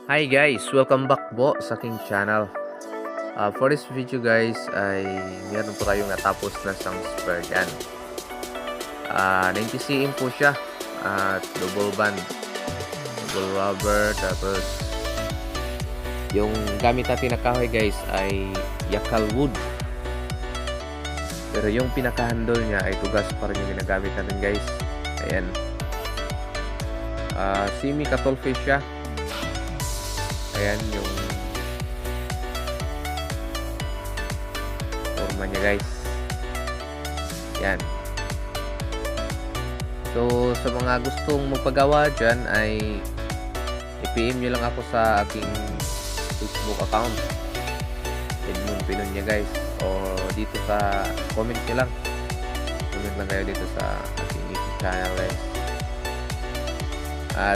Hi guys! Welcome back po sa aking channel. For this video guys ay meron po tayong natapos na isang spare gun. 90 cm po siya at double band, double rubber, tapos yung gamit natin na kahoy guys ay yakal wood. Pero yung pinaka-handle niya ay tugas pa rin yung ginagamit natin guys. Ayan. Semi cuttlefish siya. Ayan yung forma niya guys. Yan. So sa mga gustong magpagawa dyan ay i-PM nyo lang ako sa aking Facebook account, Edmond Pinonya guys, o dito sa comment nyo lang. Comment lang kayo dito sa aking YouTube channel guys. At